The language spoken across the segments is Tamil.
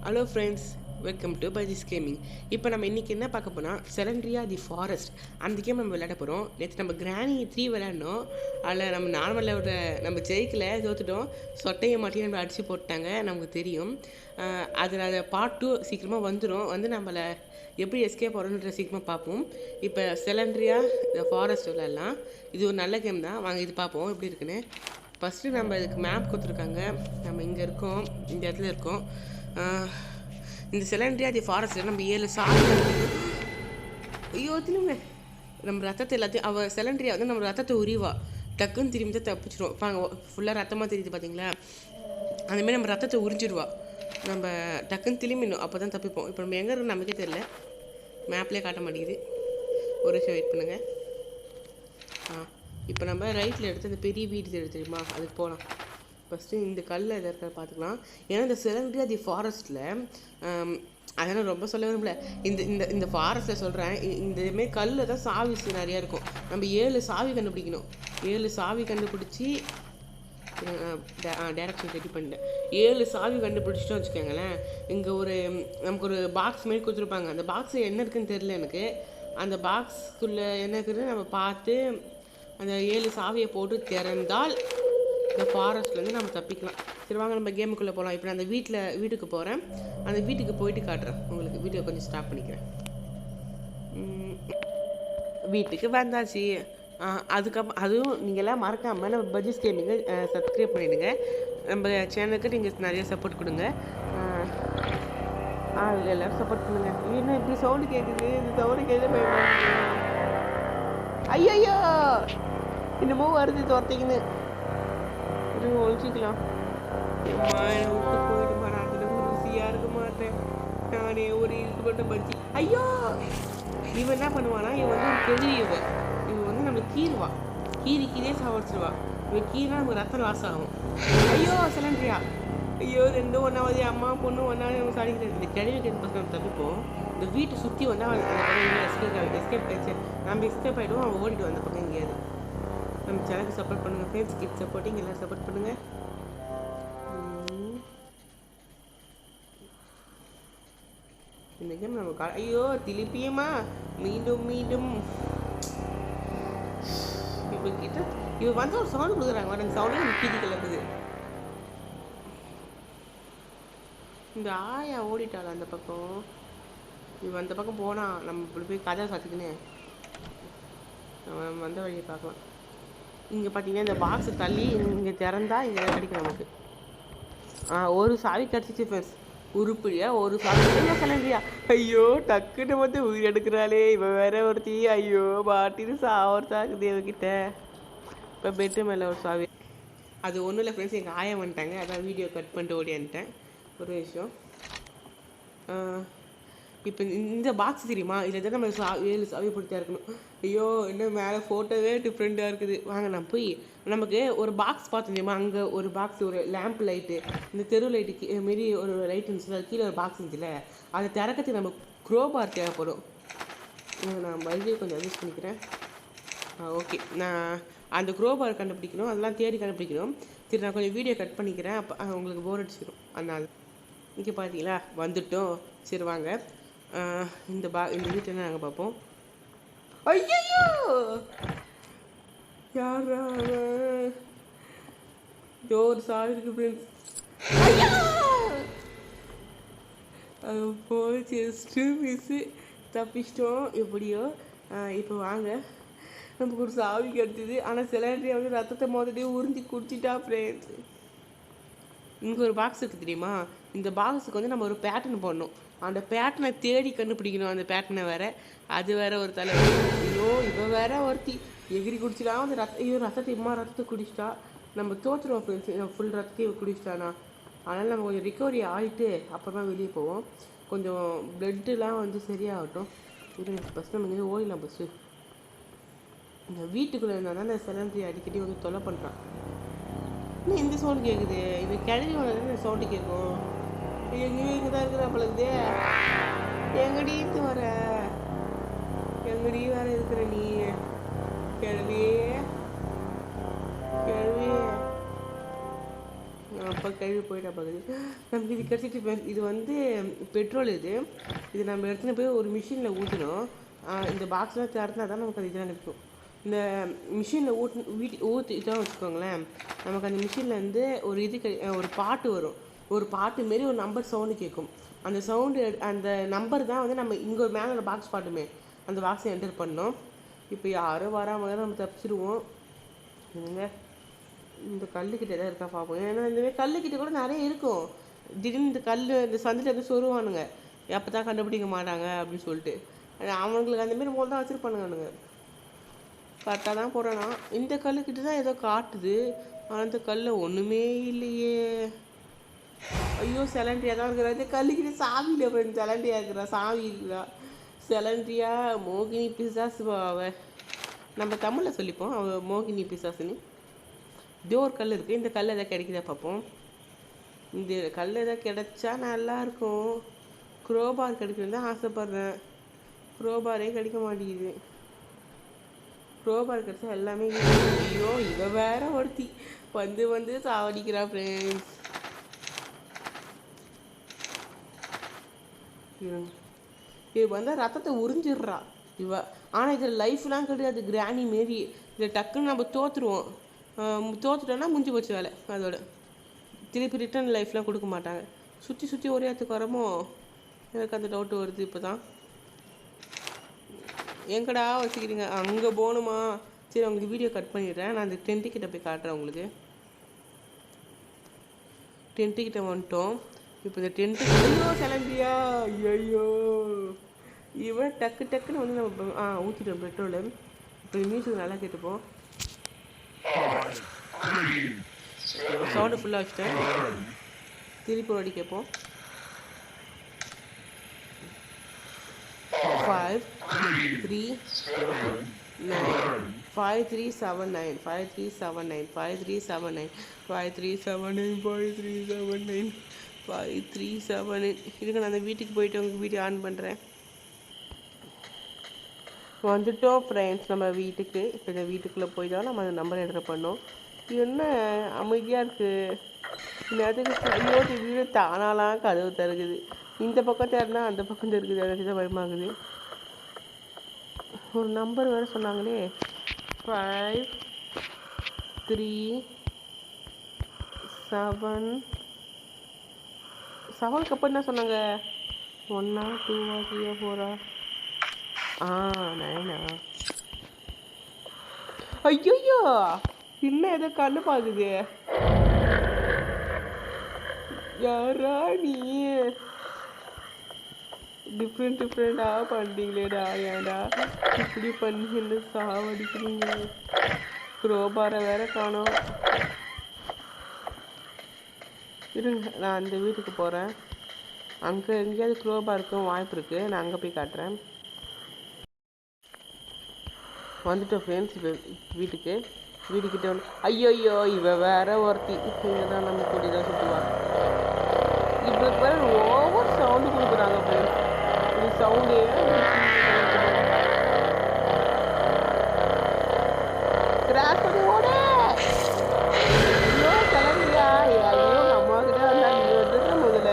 ஹலோ ஃப்ரெண்ட்ஸ், வெல்கம் டு பைஜிஸ் கேமிங். இப்போ நம்ம இன்றைக்கி என்ன பார்க்க போனால் செலண்ட்ரியா தி ஃபாரஸ்ட் அந்த கேம் நம்ம விளையாட போகிறோம். நேற்று நம்ம கிராணி 3 விளையாடணும். அதில் நம்ம நார்மலோட நம்ம ஜெயிக்கல, தோத்துட்டோம். சொட்டையை மாட்டி நம்ம அடித்து போட்டாங்க, நமக்கு தெரியும். அதில் அதை பார்ட் 2 சீக்கிரமாக வந்து நம்மளை எப்படி எஸ்கேப் ஆகிறோன்ற சீக்கிரமாக பார்ப்போம். இப்போ செலண்ட்ரியா தி ஃபாரஸ்ட் விளையாடலாம். இது ஒரு நல்ல கேம் தான், வாங்க இது பார்ப்போம் எப்படி இருக்குன்னு. ஃபஸ்ட்டு நம்ம இதுக்கு மேப் கொடுத்துருக்காங்க. நம்ம இங்கே இருக்கோம், இந்த இடத்துல இருக்கோம். இந்த செலண்ட்ரியா தி ஃபாரஸ்ட்டில் நம்ம 7 சாவி ஐயோ திரும்ப நம்ம ரத்தத்தை எல்லாத்தையும் அவள் செலண்ட்ரியா வந்து நம்ம ரத்தத்தை உரிவா டக்குன்னு திரும்பி தான் தப்பிச்சிடும். பாங்க ஃபுல்லாக ரத்தமாக தெரியுது பார்த்தீங்களா, அந்தமாரி நம்ம ரத்தத்தை உறிஞ்சிடுவா. நம்ம டக்குன்னு திரும்பிடணும், அப்போ தான் தப்பிப்போம். இப்போ நம்ம எங்கே இருக்கோம் நமக்கே தெரியல, மேப்லேயே காட்ட மாட்டேங்குது. ஒரு நிமிஷம் வெயிட் பண்ணுங்கள். இப்போ நம்ம ரைட்டில் எடுத்து அந்த பெரிய வீடு தெரியுமா, அதுக்கு போகலாம். ஃபஸ்ட்டு இந்த கல்லில் எதை இருக்கிற பார்த்துக்கலாம். ஏன்னா இந்த செலண்ட்ரியா தி ஃபாரஸ்ட்டில் அதெல்லாம் ரொம்ப சொல்ல விரும்பல. இந்த இந்த இந்த ஃபாரஸ்ட்டில் சொல்கிறேன், இந்தமாரி கல்லில் தான் சாவி நிறையா இருக்கும். நம்ம 7 சாவி கண்டுபிடிக்கணும். 7 சாவி கண்டுபிடிச்சி டேரக்ஷன் ரெடி பண்ணிட்டேன். 7 சாவி கண்டுபிடிச்சிட்டோம் வச்சுக்கோங்களேன். இங்கே நமக்கு ஒரு பாக்ஸ் மாரி கொடுத்துருப்பாங்க. அந்த பாக்ஸில் என்ன இருக்குதுன்னு தெரியல எனக்கு. அந்த பாக்ஸ்க்குள்ளே என்ன இருக்குதுன்னு நம்ம பார்த்து அந்த 7 சாவியை போட்டு திறந்தால் இந்த ஃபாரஸ்ட்லேருந்து நம்ம தப்பிக்கலாம். சரி வாங்க நம்ம கேமுக்குள்ளே போகலாம். இப்போ நான் அந்த வீட்டுக்கு போகிறேன். அந்த வீட்டுக்கு போயிட்டு காட்டுறேன் உங்களுக்கு. வீடியோ கொஞ்சம் ஸ்டாப் பண்ணிக்கிறேன். வீட்டுக்கு வந்தாச்சு. அதுக்கப்புறம் அதுவும் நீங்கள்லாம் மறக்காமல் நம்ம பஜ்ஜிஸ் கேமிங்கை சப்ஸ்கிரைப் பண்ணிவிடுங்க. நம்ம சேனலுக்கு நீங்கள் நிறைய சப்போர்ட் கொடுங்க. எல்லோரும் சப்போர்ட் பண்ணுங்கள். இன்னும் இப்படி சவுண்டு கேட்குது, இந்த சவுண்டு கேட்க ஐயோ இன்னமும் வருது துரத்திக்கின்னு ஒழிச்சிக்கலாம். விட்டு போயிடுமா, நான் அதில் ருசியாக இருக்க மாட்டேன். நானே ஒரு இழுக்கப்பட்ட பஜ்ஜி. ஐயோ இவன் என்ன பண்ணுவானா, இவன் வந்து கெதி இவன் வந்து நம்மளுக்கு கீரியே சாவடிச்சிடுவா. இவன் கீரினா நமக்கு ரத்தம் லாஸ் ஆகும். ஐயோ செலண்ட்ரியா, ஐயோ ரெண்டும் ஒன்றாவது அம்மா பொண்ணு ஒன்றாவது நம்ம சாடிக்கிறது. இந்த கிழவி பசங்க நம்ம தப்பிப்போம். இந்த வீட்டை சுற்றி வந்தால் எஸ்கேப் ஆயிடுச்சு. நம்ம எஸ்கேப் ஆகிடுவோம், அவன் ஓடிட்டு வந்த பக்கம் எங்கேயாவது. நம்ம சேனலுக்கு சப்போர்ட் பண்ணுங்கள் ஃப்ரெண்ட்ஸ். கிட் சப்போர்ட்டிங் எல்லோரும் சப்போர்ட் பண்ணுங்கள். இந்த கேம் நம்ம ஐயோ திருப்பியுமா மீண்டும் இப்போ கிட்ட இவ வந்து ஒரு சவுண்டு கொடுக்குறாங்க. அந்த சவுண்டே எனக்கு கீதி கிளம்புது. இந்த ஆயா ஓடிட்டாள் அந்த பக்கம். இவன் அந்த பக்கம் போனால் நம்ம இப்படி போய் கதை சாத்திக்கினே நம்ம வந்த வழியை பார்க்கலாம். இங்கே பார்த்தீங்கன்னா இந்த பாக்ஸை தள்ளி இங்கே திறந்தா இங்கே கிடைக்கும் நமக்கு. ஒரு சாவி கிடச்சிச்சு ஃப்ரெண்ட்ஸ். உருப்படியாக ஒரு சாவி செலண்ட்ரியா. ஐயோ டக்குன்னு வந்து உயிர் எடுக்கிறாளே இவன் வேற ஒருத்தி. ஐயோ பாட்டின்னு சாவர்த்தாக்குது இவகிட்ட. இப்போ பெட்டு மேலே ஒரு சாவி. அது ஒன்றும் இல்லை ஃப்ரெண்ட்ஸ், எங்கள் ஆயம் வந்துட்டாங்க. அதான் வீடியோ கட் பண்ணிட்டு ஓடியான்ட்டேன். ஒரு விஷயம், இப்போ இந்த பாக்ஸ் தெரியுமா, இதில் தான் நம்ம 7 சாவி பிடிச்சா இருக்கணும். ஐயோ இன்னும் மேலே ஃபோட்டோவே டிஃப்ரெண்ட்டாக இருக்குது. வாங்க நான் போய் நமக்கு ஒரு பாக்ஸ் பார்த்து தெரியுமா, அங்கே ஒரு பாக்ஸ், ஒரு லேம்ப் லைட்டு, இந்த தெரு லைட்டுக்கு மாரி ஒரு லைட் இருந்துச்சு, அது கீழே ஒரு பாக்ஸ் இருந்துச்சுல, அதை திறக்கிறதுக்கு நம்ம க்ரோபார் தேவைப்படும். நான் பைஜியை கொஞ்சம் அட்ஜஸ்ட் பண்ணிக்கிறேன். ஓகே, நான் அந்த க்ரோபார் கண்டுபிடிக்கணும், அதெல்லாம் தேடி கண்டுபிடிக்கணும். சரி நான் கொஞ்சம் வீடியோ கட் பண்ணிக்கிறேன். அப்போ உங்களுக்கு போர் அடிச்சிடும். அதனால் இங்கே பார்த்தீங்களா வந்துட்டோம். சரி வாங்க இந்த வீட்டில் நாங்கள் பார்ப்போம். ஐயோ யாரா ஒரு சாவி இருக்கு ஃப்ரெண்ட்ஸ். அது போய் ஜஸ்ட்டு மிஸ்ஸு தப்பிச்சிட்டோம் எப்படியோ. இப்போ வாங்க நமக்கு ஒரு சாவி கிடச்சிது. ஆனால் செலண்ட்ரியா வந்து ரத்தத்தை மொதலே உறிஞ்சி குடிச்சிட்டா ஃப்ரெண்ட்ஸ். இங்கே ஒரு பாக்ஸ் இருக்குது தெரியுமா, இந்த பாக்ஸுக்கு வந்து நம்ம ஒரு பேட்டர்ன் போடணும். அந்த பேட்டர்னை தேடி கண்டுபிடிக்கணும். அந்த பேட்டர்னை வேறு, அது வேறு ஒரு தலை. ஐயோ இப்போ வேற ஒருத்தி எகிரி குடிச்சிடலாம். அந்த ரத்தத்தை ரத்தத்தை குடிச்சிட்டா நம்ம தோற்றுருவோம் ஃப்ரெண்ட்ஸ். நம்ம ஃபுல் ரத்தத்தையும் குடிச்சிட்டானா. அதனால் நம்ம கொஞ்சம் ரிகவரி ஆகிட்டு அப்புறமா வெளியே போவோம். கொஞ்சம் ப்ளட்டுலாம் வந்து சரியாகட்டும். இது ஃபஸ்ட்டு நம்ம இங்கே ஓடிடலாம். ஃபஸ்ட்டு இந்த வீட்டுக்குள்ளே இருந்தால் தான் இந்த செலண்ட்ரி அடிக்கடி வந்து தொலை பண்ணுறான். இன்னும் எந்த சவுண்டு கேட்குது, இது கிழவி வளர்ந்து சவுண்டு கேட்கும். எங்கேயும் இங்கே தான் இருக்கிற அப்பளுக்குதே. எங்கடிட்டு வர, எங்கடி வேற இருக்கிற நீ கிழவியே அப்போ கழுவி போயிட்டா பார்க்குது. நமக்கு இது கிடச்சிட்டு இது வந்து பெட்ரோல். இது நம்ம எடுத்துன்னு போய் ஒரு மிஷினில் ஊற்றணும். இந்த பாக்ஸ்லாம் திறந்தா தான் நமக்கு அது இதெல்லாம் கிடைக்கும். இந்த மிஷினில் ஊற்றிட்டோம் வச்சுக்கோங்களேன், நமக்கு அந்த மிஷின்லேருந்து ஒரு ஒரு பாட்டு வரும். ஒரு பாட்டு மாரி ஒரு நம்பர் சவுண்டு கேட்கும். அந்த சவுண்டு அந்த நம்பர் தான் வந்து நம்ம இங்கே ஒரு மேலே ஒரு பாக்ஸ் பாட்டுமே, அந்த பாக்ஸை என்டர் பண்ணோம். இப்போ யாரும் வராமல் நம்ம தப்பிச்சிடுவோம். என்னங்க இந்த கல்லுக்கிட்ட எதாவது இருக்கா பார்ப்போம். ஏன்னா இந்த கல்லுக்கிட்ட கூட நிறைய இருக்கும். திடீர்னு இந்த கல் இந்த சந்தில் வந்து சொருவானுங்க, எப்போ தான் கண்டுபிடிக்க மாட்டாங்க அப்படின்னு சொல்லிட்டு. அவங்களுக்கு அந்தமாரி போல் தான் வச்சுருப்பானுங்க. கரெக்டாக தான் போகிறேன்னா இந்த கல்லுக்கிட்ட தான் ஏதோ காட்டுது. ஆனால் அந்த கல்ல ஒன்றுமே இல்லையே. ஐயோ செலண்ட்ரியா தான் இருக்கிறா. இந்த கல்லுக்கிட்ட சாவி இல்லை ஃப்ரெண்ட். செலண்ட்ரியா இருக்கிறா, சாவி இருக்கிறா. செலண்ட்ரியா மோகினி பிசாசு அவ. நம்ம தமிழில் சொல்லிப்போம் அவள் மோகினி பிசாசுன்னு. இதோ ஒரு கல் இருக்குது. இந்த கல் எதாவது கிடைக்குதா பார்ப்போம். இந்த கல் எதாவது கிடைச்சா நல்லாயிருக்கும். குரோபார் கிடைக்கணுன்னு தான் ஆசைப்பட்றேன். குரோபாரே கிடைக்க மாட்டேங்குது. குரோபார் கிடைச்சா எல்லாமே. ஐயோ இவ வேற ஒருத்தி வந்து சாவடிக்கிறா ஃப்ரெண்ட்ஸ். இவ வந்து ரத்தத்தை உறிஞ்சிடுறா இவ. ஆனால் இதில் லைஃப்லாம் கிடையாது, கிராணி மாரி. இதில் டக்குன்னு நம்ம தோற்றுருவோம். தோற்றுட்டோன்னா முடிஞ்சு போச்சு வேலை. அதோட திருப்பி ரிட்டன் லைஃப்லாம் கொடுக்க மாட்டாங்க. சுற்றி ஒரே இடத்துக்கு வரமோ எனக்கு அந்த டவுட்டு வருது இப்போ தான். எங்கடா வச்சுக்கிறீங்க? அங்கே போகணுமா? சரி உங்களுக்கு வீடியோ கட் பண்ணிடுறேன். நான் அந்த டென்ட்டுக்கிட்ட போய் காட்டுறேன் உங்களுக்கு. டென்ட்டுக்கிட்ட வந்துட்டோம். இப்போ இந்த டென்ட்டு ஐயோ கிளம்பியா. ஐயோ இவன் டக்குன்னு வந்து நம்ம ஊற்றிட்டோம் பெட்ரோலு. இப்போ மியூசிக் நல்லா கேட்டுப்போம். சவுண்டு ஃபுல்லாக வச்சுட்டேன். திருப்பி ஒரு அடி கேட்போம். 5 3 9 5379 5379 5379 5379 5379 5379. இதுக்கு நான் அந்த வீட்டுக்கு போயிட்டு உங்கள் வீடியோ ஆன் பண்ணுறேன். வந்துட்டோம் ஃப்ரெண்ட்ஸ் நம்ம வீட்டுக்கு. இப்போ இந்த வீட்டுக்குள்ளே போய் தான் நம்ம அந்த நம்பர் என்டர் பண்ணோம். என்ன அமைதியாக இருக்குது. நேரத்துக்கு ஐயோ வீடு தானாலாம் கதவு தருகுது. இந்த பக்கம் தேர்னா அந்த பக்கம் இருக்குது. எனக்கு தான் பயமாகுது. ஒரு நம்பர் வேறு சொன்னாங்களே, 5 3 7 7க்கு அப்புறம் என்ன சொன்னாங்க? 1 2 3 4 9. ஐயோ இன்னும் ஏதோ கண்ணு பார்க்குது. யாரா நீ? டிஃப்ரெண்ட்டாக பண்ணிட்டீங்களேடா. ஏன்டா இப்படி பண்ணி என்ன சாவடிக்கிறீங்க? குரோபாரை வேற காணோம். இருங்க நான் அந்த வீட்டுக்கு போகிறேன். அங்கே எங்கேயாவது குரோபார் இருக்கும் வாய்ப்பு இருக்குது. நான் அங்கே போய் காட்டுறேன். வந்துட்டோம் ஃப்ரெண்ட்ஸ். இப்போ வீட்டுக்கிட்ட வந்து ஐயோ இவ வேற ஒருத்தி. இங்கே தான் நம்ம கூட்டி தான் சுற்றுவா. இப்போ வேறு ஓவர் சவுண்டு கொடுக்குறாங்க ஃப்ரெண்ட்ஸ். இது சவுண்டே கிராஸ் பண்ணி ஓட. ஐயோ கிளம்பியா? ஐயோ அம்மா கிட்ட வந்தா நீ வந்துடுற முதல்ல.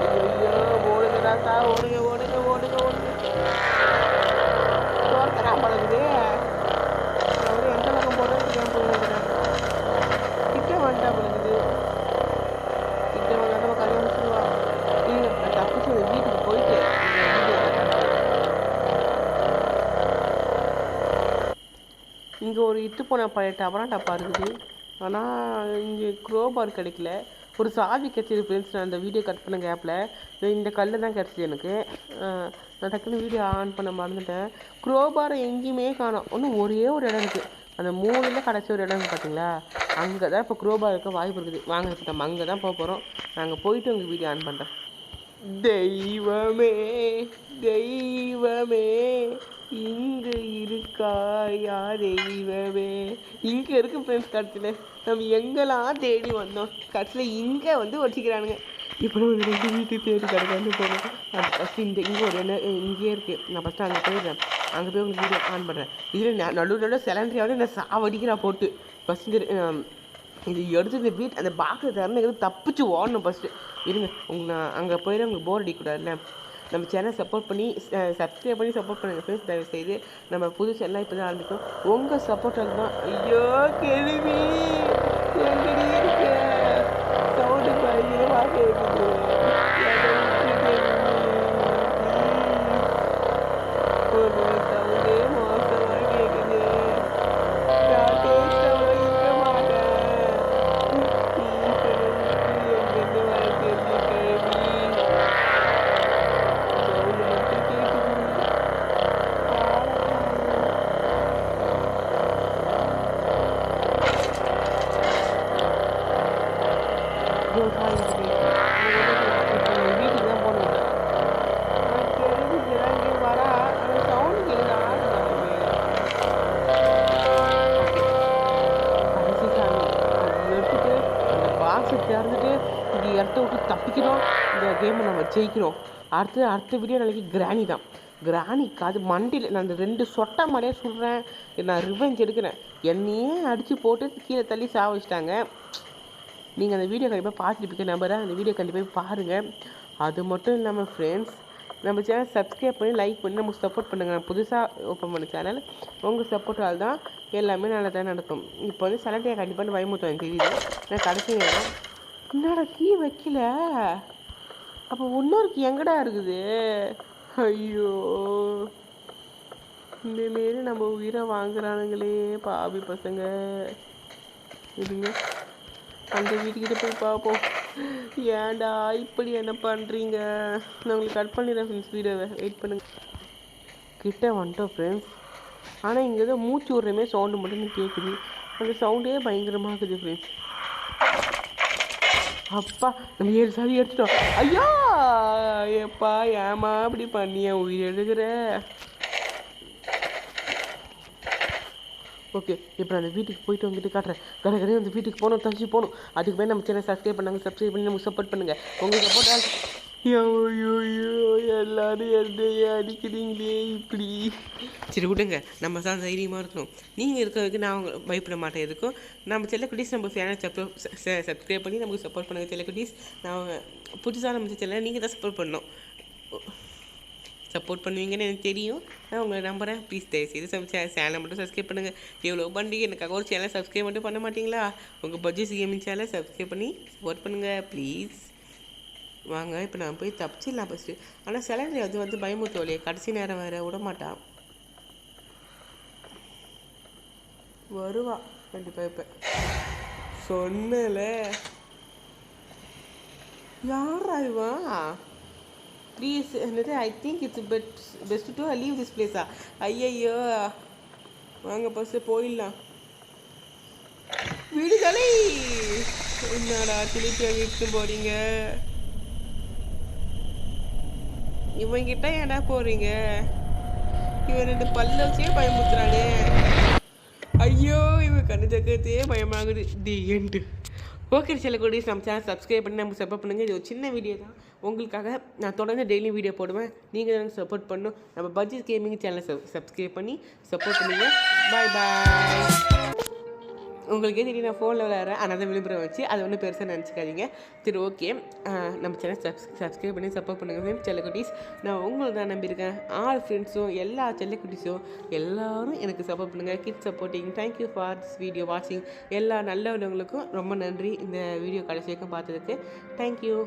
ஐயோ ஓடுங்கடா சா, ஓடுங்க தோர்த்தரா பழகுது. அவர் எந்த பக்கம் போடுறது போகிறேன். கிட்ட வந்துட்டா பழகுது. கிட்ட வந்தால் நம்ம கல்யாணம் முடிச்சுடுவா. இல்லை நான் தப்பிச்சு வீட்டுக்கு போயிட்டு இங்கே ஒரு இட்டு போன பழைய டப்பா இருக்குது. ஆனால் இங்கே குரோபார் கிடைக்கல. ஒரு சாவி கிடச்சிது ஃப்ரெண்ட்ஸ். நான் அந்த வீடியோ கட் பண்ண கேப்பில் இந்த கல் தான் கிடச்சிது எனக்கு. நான் டக்குன்னு வீடியோ ஆன் பண்ண மறந்துட்டேன். குரோபாரை எங்கேயுமே காணோம். ஒன்றும் ஒரே ஒரு இடம் இருக்குது. அந்த 3ல் கடைசி ஒரு இடம் பார்த்தீங்களா? அங்கே தான் இப்போ குரோபார் இருக்க வாய்ப்பு இருக்குது. வாங்க இப்போ நம்ம அங்கே தான் போக போகிறோம். நாங்கள் போயிட்டு உங்கள் வீடியோ ஆன் பண்ணுறேன். தெய்வமே இங்கு இருக்காயா தெய்வமே. இங்கே இருக்குது ஃப்ரெண்ட்ஸ். கடைசியில் நம்ம எங்கெல்லாம் தேடி வந்தோம், கடைசியில் இங்கே வந்து வச்சுக்கிறானுங்க. இப்போ நம்ம 2 வீட்டுக்கு தேடி கிடைக்காது போகணும். அது ஃபஸ்ட்டு இங்கே ஒரு இங்கேயே இருக்குது. நான் ஃபஸ்ட்டு அங்கே போயிடுறேன். அங்கே போய் உங்களுக்கு வீடியோ ஆன் பண்ணுறேன். இதில் நடுவில் சிலண்டரியாவது என்ன சாவடிக்கிறா போட்டு. ஃபஸ்ட்டு இது எடுத்து இந்த அந்த பாக்ஸை திறந்துக்கிறது தப்பிச்சு ஓடணும் ஃபஸ்ட்டு. இருங்க உங்களை அங்கே போயிட உங்களுக்கு போர் அடிக்கூடாதுல்ல. நம்ம சேனல் சப்போர்ட் பண்ணி சப்ஸ்கிரைப் பண்ணி சப்போர்ட் பண்ணுங்கள் ஃப்ரெண்ட்ஸ். தயவு செய்து நம்ம புது சேனலாக இப்போ தான் ஆரம்பிக்கும். உங்கள் சப்போர்ட் தான். ஐயோ கேள்வி எங்கடி இருக்க சவுண்டு பயங்கரமாக கேட்குது. சவுண்டே மோசமாக கேட்குது. வீட்டுக்கு தான் போகணும். இங்கே வரா அந்த சவுண்டு கடைசி சாமி எடுத்துட்டு அந்த பாக்ஸை திறந்துட்டு இங்கே இடத்த விட்டு தப்பிக்கணும். இந்த கேமை நம்ம ஜெயிக்கணும். அடுத்த வீடியோ நாளைக்கு கிராணி தான். கிராணிக்கு அது மண்டியில் நான் அந்த 2 சொட்டை மாதிரியே சொல்கிறேன். நான் ரிவெஞ்ச் எடுக்கிறேன். என்னையே அடித்து போட்டு கீழே தள்ளி சாவச்சிட்டாங்க. நீங்கள் அந்த வீடியோ கண்டிப்பாக பார்த்துருப்பீங்க நம்புறேன். அந்த வீடியோ கண்டிப்பாக பாருங்கள். அது மட்டும் இல்லாமல் ஃப்ரெண்ட்ஸ் நம்ம சேனல் சப்ஸ்கிரைப் பண்ணி லைக் பண்ணி நமக்கு சப்போர்ட் பண்ணுங்கள். நான் புதுசாக ஓப்பன் பண்ண சேனல். உங்கள் சப்போர்ட்டால் தான் எல்லாமே நல்லா தான் நடக்கும். இப்போ வந்து சலட்டையை கண்டிப்பாக பயமுறுத்துவேன் தெரியுது. நான் கடைசி நேரம் என்னடா கீ வைக்கல. அப்போ இன்னொரு கீ எங்கடா இருக்குது? ஐயோ இந்தமாரி நம்ம உயிரை வாங்குறானுங்களே பாவி பசங்க. இதுங்க அந்த வீட்டுக்கிட்ட போய் பார்ப்போம். ஏன்டா இப்படி என்ன பண்ணுறீங்க? நான் உங்களுக்கு கட் பண்ணிடுறேன் ஃப்ரெண்ட்ஸ். வீடியோவை வெயிட் பண்ணுங்க. கிட்ட வந்துட்டோம் ஃப்ரெண்ட்ஸ். ஆனால் இங்கே ஏதோ மூச்சு விட்றமே சவுண்டு மட்டும் கேட்குது. அந்த சவுண்டே பயங்கரமாக இருக்குது ஃப்ரெண்ட்ஸ். அப்பா நம்ம 7 சாவி எடுத்துட்டோம். ஐயா எப்பா ஏமா அப்படி பண்ணிய உயிர் எடுக்கிற. ஓகே இப்போ நான் அந்த வீட்டுக்கு போயிட்டு வந்துட்டு காட்டுறேன். கடை அந்த வீட்டுக்கு போகணும், தச்சு போகணும். அதுக்கு போய் நம்ம சேனல் சப்ஸ்கிரைப் பண்ணி நமக்கு சப்போர்ட் பண்ணுங்கள். உங்களுக்கு சப்போர்ட் ஐயோ எல்லாரும் என்னையே அடிக்கிறீங்களே இப்படி. சரி விடுங்க, நம்ம தான் தைரியமாக இருக்கணும். நீங்கள் இருக்கிறதுக்கு நான் அவங்க பயப்பட மாட்டேன். இருக்கும் நம்ம செல்லக்குட்டீஸ் நம்ம சேனல் சப்ஸ்கிரைப் பண்ணி நமக்கு சப்போர்ட் பண்ணுங்கள். செல்லக்குட்டீஸ் நான் புதுசாக நம்ம சேனலை நீங்கள் தான் சப்போர்ட் பண்ணணும். சப்போர்ட் பண்ணுவீங்கன்னு எனக்கு தெரியும். நான் உங்களை நம்புகிறேன். ப்ளீஸ் தயவுசெய்து சேனலை மட்டும் சப்ஸ்கிரைப் பண்ணுங்கள். எவ்வளோ பண்ணி எனக்காக ஒரு சேனல் சப்ஸ்கிரைப் மட்டும் பண்ண மாட்டிங்களா? உங்கள் பட்ஜெட் கேமிங் சேனலை சப்ஸ்கிரைப் பண்ணி சப்போர்ட் பண்ணுங்கள் ப்ளீஸ். வாங்க இப்போ நான் போய் தப்பிச்சிடலாம் ஃபஸ்ட்டு. ஆனால் சிலர் அது வந்து பயமுறுத்தோலையே கடைசி நேரம் வேறு விடமாட்டான். வருவா கண்டிப்பாக. இப்போ சொன்னல யாரா இவா? ப்ளீஸ் என்னது I think it's best to leave this பிளேஸா? ஐயையோ வாங்க ஃபஸ்ட்டு போயிடலாம். விடுதலை என்னடா திருப்பி அங்கே இட்டு போகிறீங்க? இவங்கிட்ட ஏடா போகிறீங்க? இவன் 2 பல்ல வச்சே பயமுறுத்துறானே. ஐயோ இவன் கண்ணு தக்கத்தையே பயமாகுது. தி எண்டு. ஓகே செல்லக்குட்டீஸ், நம்ம சேனல் சப்ஸ்கிரைப் பண்ணி நமக்கு சப்போர்ட் பண்ணுங்கள். இது ஒரு சின்ன வீடியோ தான் உங்களுக்காக. நான் தொடர்ந்து டெய்லி வீடியோ போடுவேன். நீங்கள் எனக்கு சப்போர்ட் பண்ணணும். நம்ம பட்ஜெட் கேமிங் சேனலை சப்ஸ்கிரைப் பண்ணி சப்போர்ட் பண்ணுங்கள். பாய் பாய். உங்களுக்கே தெரியும் நான் ஃபோனில் விளையாடுறேன். ஆனால் தான் விழுப்புரம் வச்சு அதை ஒன்றும் பெருசாக நினச்சிக்காதீங்க. சரி ஓகே, நம்ம சேனல் சப்ஸ்கிரைப் பண்ணி சப்போர்ட் பண்ணுங்கள் ஃப்ரெண்ட்ஸ். செல்லக்குட்டீஸ் நான் உங்களை தான் நம்பியிருக்கேன். ஆல் ஃப்ரெண்ட்ஸும் எல்லா செல்லக்குட்டீஸும் எல்லோரும் எனக்கு சப்போர்ட் பண்ணுங்கள். Keep supporting. Thank you for this video வாட்சிங். எல்லா நல்லவங்களுக்கும் ரொம்ப நன்றி இந்த வீடியோ கடைசி வரைக்கும் பார்த்ததுக்கு. தேங்க்யூ.